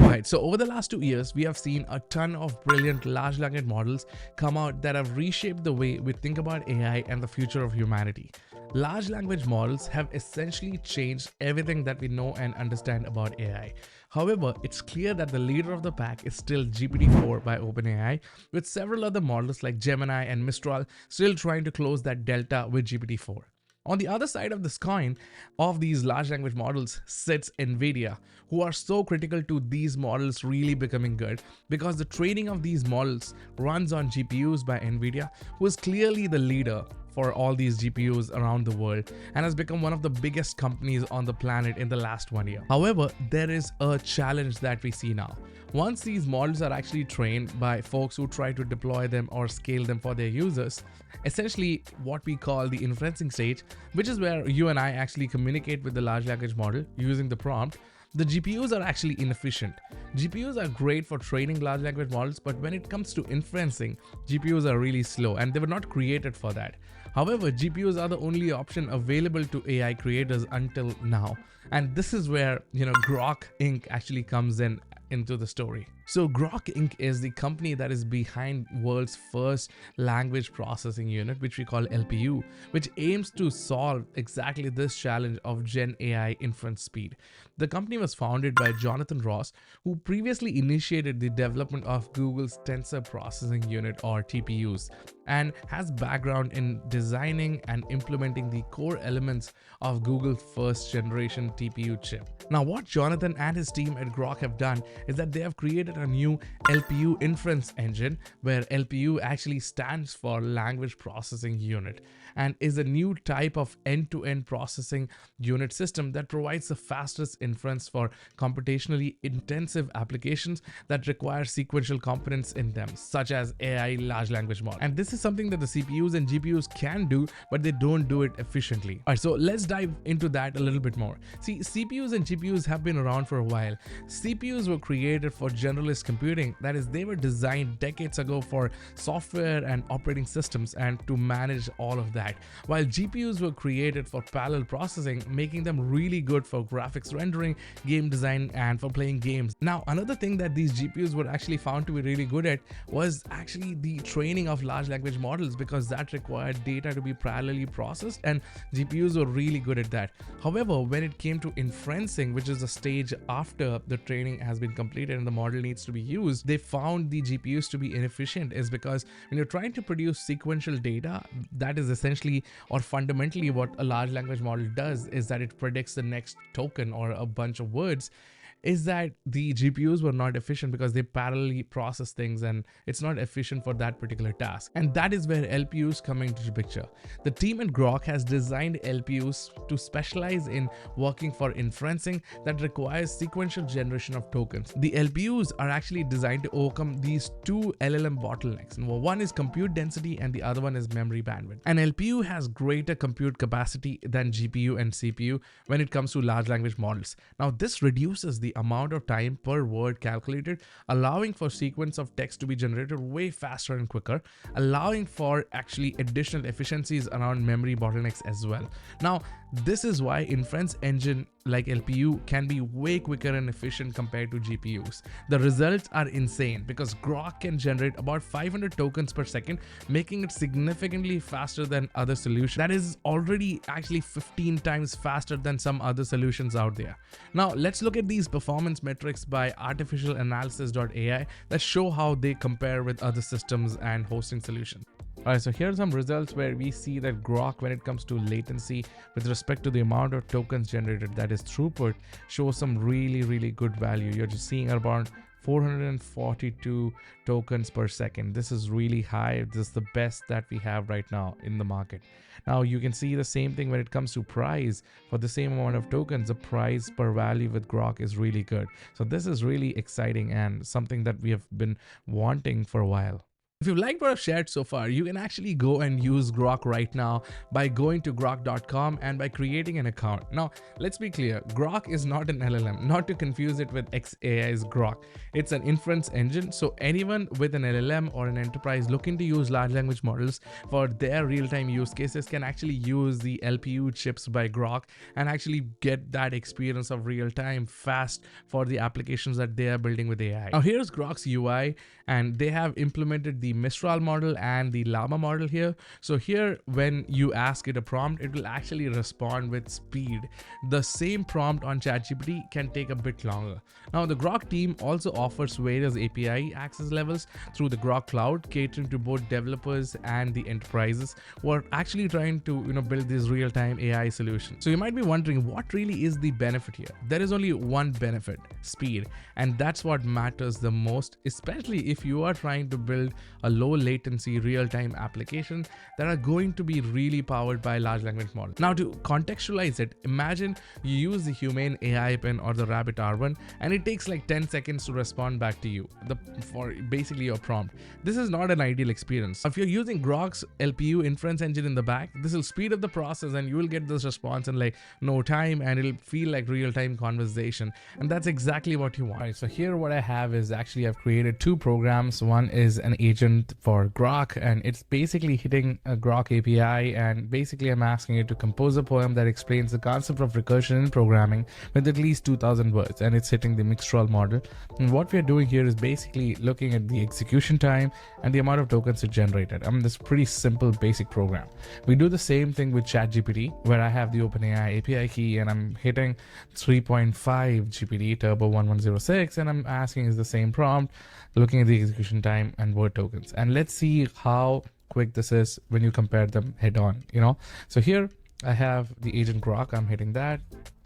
Right, so over the last 2 years, we have seen a ton of brilliant large language models come out that have reshaped the way we think about AI and the future of humanity. Large language models have essentially changed everything that we know and understand about AI. However, it's clear that the leader of the pack is still GPT-4 by OpenAI, with several other models like Gemini and Mistral still trying to close that delta with GPT-4. On the other side of this coin of these large language models sits Nvidia, who are so critical to these models really becoming good because the training of these models runs on GPUs by Nvidia, who is clearly the leader for all these GPUs around the world and has become one of the biggest companies on the planet in the last 1 year. However, there is a challenge that we see now. Once these models are actually trained by folks who try to deploy them or scale them for their users, essentially what we call the inferencing stage, which is where you and I actually communicate with the large language model using the prompt, the GPUs are actually inefficient. GPUs are great for training large language models, but when it comes to inferencing, GPUs are really slow and they were not created for that. However, GPUs are the only option available to AI creators until now. And this is where, Groq Inc. actually comes into the story. So Groq Inc. is the company that is behind world's first language processing unit, which we call LPU, which aims to solve exactly this challenge of Gen AI inference speed. The company was founded by Jonathan Ross, who previously initiated the development of Google's Tensor Processing Unit or TPUs, and has background in designing and implementing the core elements of Google's first generation TPU chip. Now, what Jonathan and his team at Groq have done is that they have created a new LPU inference engine, where LPU actually stands for Language Processing Unit and is a new type of end-to-end processing unit system that provides the fastest inference for computationally intensive applications that require sequential components in them, such as AI large language model. And this is something that the CPUs and GPUs can do, but they don't do it efficiently. All right, so let's dive into that a little bit more. See, CPUs and GPUs have been around for a while. CPUs were created for generalist computing, that is, they were designed decades ago for software and operating systems and to manage all of that, while GPUs were created for parallel processing, making them really good for graphics rendering, game design, and for playing games. Now, another thing that these GPUs were actually found to be really good at was actually the training of large language models, because that required data to be parallelly processed, and GPUs were really good at that. However, when it came to inferencing, which is the stage after the training has been completed and the model needs to be used, they found the GPUs to be inefficient, is because when you're trying to produce sequential data, that is essentially or fundamentally what a large language model does, is that it predicts the next token or a bunch of words, is that the GPUs were not efficient because they parallelly process things and it's not efficient for that particular task. And that is where LPUs come into the picture. The team at Groq has designed LPUs to specialize in working for inferencing that requires sequential generation of tokens. The LPUs are actually designed to overcome these two LLM bottlenecks. One is compute density and the other one is memory bandwidth. An LPU has greater compute capacity than GPU and CPU when it comes to large language models. Now, this reduces the amount of time per word calculated, allowing for sequence of text to be generated way faster and quicker, allowing for actually additional efficiencies around memory bottlenecks as well. Now, this is why inference engine like LPU can be way quicker and efficient compared to GPUs. The results are insane because Groq can generate about 500 tokens per second, making it significantly faster than other solutions. That is already actually 15 times faster than some other solutions out there. Now, let's look at these performance metrics by artificialanalysis.ai that show how they compare with other systems and hosting solutions. Alright, so here are some results where we see that Groq, when it comes to latency with respect to the amount of tokens generated, that is throughput, shows some really good value. You're just seeing around 442 tokens per second. This is really high. This is the best that we have right now in the market. Now, you can see the same thing when it comes to price. For the same amount of tokens, the price per value with Groq is really good. So this is really exciting and something that we have been wanting for a while. If you liked what I've shared so far, you can actually go and use Groq right now by going to groq.com and by creating an account. Now, let's be clear, Groq is not an LLM, not to confuse it with XAI's Groq. It's an inference engine, so anyone with an LLM or an enterprise looking to use large language models for their real-time use cases can actually use the LPU chips by Groq and actually get that experience of real-time fast for the applications that they are building with AI. Now, here's Groq's UI, and they have implemented the Mistral model and the Llama model here. So here, when you ask it a prompt, it will actually respond with speed. The same prompt on ChatGPT can take a bit longer. Now, the Groq team also offers various API access levels through the Groq Cloud, catering to both developers and the enterprises who are actually trying to build these real-time AI solutions. So you might be wondering, what really is the benefit here? There is only one benefit: speed, and that's what matters the most, especially if you are trying to build a low latency real-time application that are going to be really powered by large language model. Now, to contextualize it, imagine you use the Humane AI pen or the Rabbit R1 and it takes like 10 seconds to respond back to you for basically your prompt. This is not an ideal experience. If you're using Groq's LPU inference engine in the back, this will speed up the process and you will get this response in like no time, and it'll feel like real-time conversation, and that's exactly what you want. All right, so here what I have is actually I've created two programs. One is an agent for Groq, and it's basically hitting a Groq API, and basically I'm asking it to compose a poem that explains the concept of recursion in programming with at least 2000 words, and it's hitting the Mistral model. And what we're doing here is basically looking at the execution time and the amount of tokens it generated. I mean, this pretty simple basic program. We do the same thing with ChatGPT, where I have the OpenAI API key and I'm hitting 3.5 GPT Turbo 1106, and I'm asking is the same prompt, looking at the execution time and word tokens. And let's see how quick this is when you compare them head on, So here I have the agent Groq, I'm hitting that.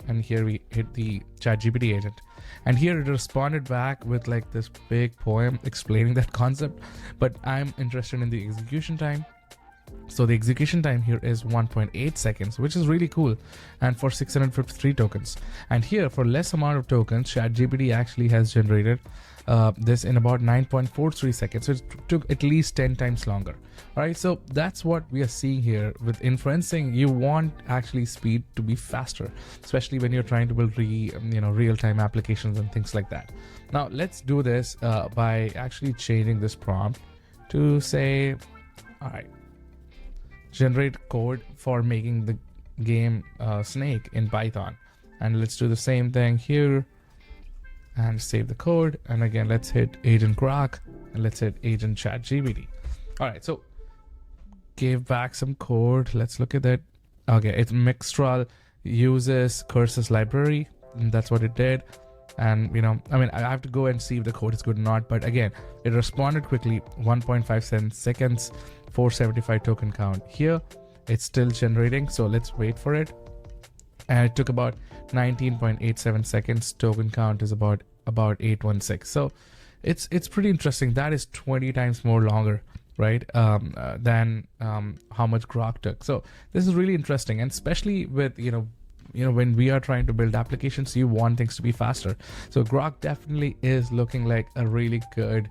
And here we hit the ChatGPT agent. And here it responded back with like this big poem explaining that concept. But I'm interested in the execution time. So the execution time here is 1.8 seconds, which is really cool, and for 653 tokens. And here, for less amount of tokens, ChatGPT actually has generated this in about 9.43 seconds. So it took at least 10 times longer. All right, so that's what we are seeing here with inferencing. You want actually speed to be faster, especially when you're trying to build real-time applications and things like that. Now let's do this by actually changing this prompt to say, all right, generate code for making the game Snake in Python. And let's do the same thing here and save the code. And again, let's hit agent Groq and let's hit agent ChatGPT. All right, so gave back some code. Let's look at it. Okay, it's Mistral uses curses library, and that's what it did. And I have to go and see if the code is good or not, but again, it responded quickly. 1.57 seconds, 475 token count. Here it's still generating, so let's wait for it. And it took about 19.87 seconds. Token count is about 816. So it's pretty interesting. That is 20 times more longer, right, than how much Groq took. So this is really interesting, and especially with when we are trying to build applications, you want things to be faster. So Groq definitely is looking like a really good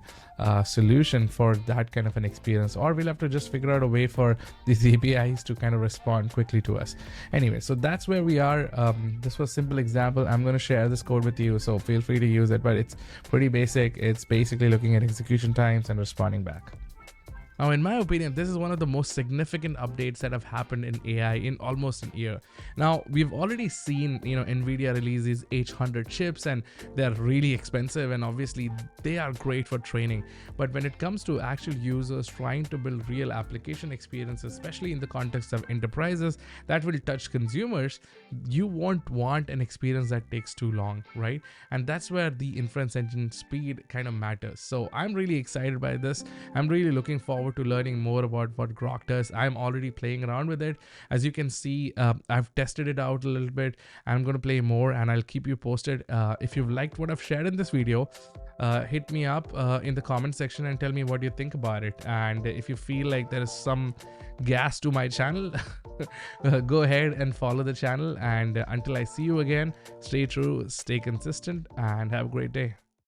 solution for that kind of an experience, or we'll have to just figure out a way for these APIs to kind of respond quickly to us. Anyway, so that's where we are. This was a simple example. I'm going to share this code with you, so feel free to use it, but it's pretty basic. It's basically looking at execution times and responding back. Now, in my opinion, this is one of the most significant updates that have happened in AI in almost an year. Now, we've already seen, Nvidia release these H100 chips, and they're really expensive, and obviously they are great for training. But when it comes to actual users trying to build real application experiences, especially in the context of enterprises that will touch consumers, you won't want an experience that takes too long, right? And that's where the inference engine speed kind of matters. So I'm really excited by this. I'm really looking forward to learning more about what Groq does. I'm already playing around with it. As you can see, I've tested it out a little bit. I'm going to play more and I'll keep you posted. If you've liked what I've shared in this video, hit me up in the comment section and tell me what you think about it. And if you feel like there is some gas to my channel, go ahead and follow the channel. And until I see you again, stay true, stay consistent, and have a great day.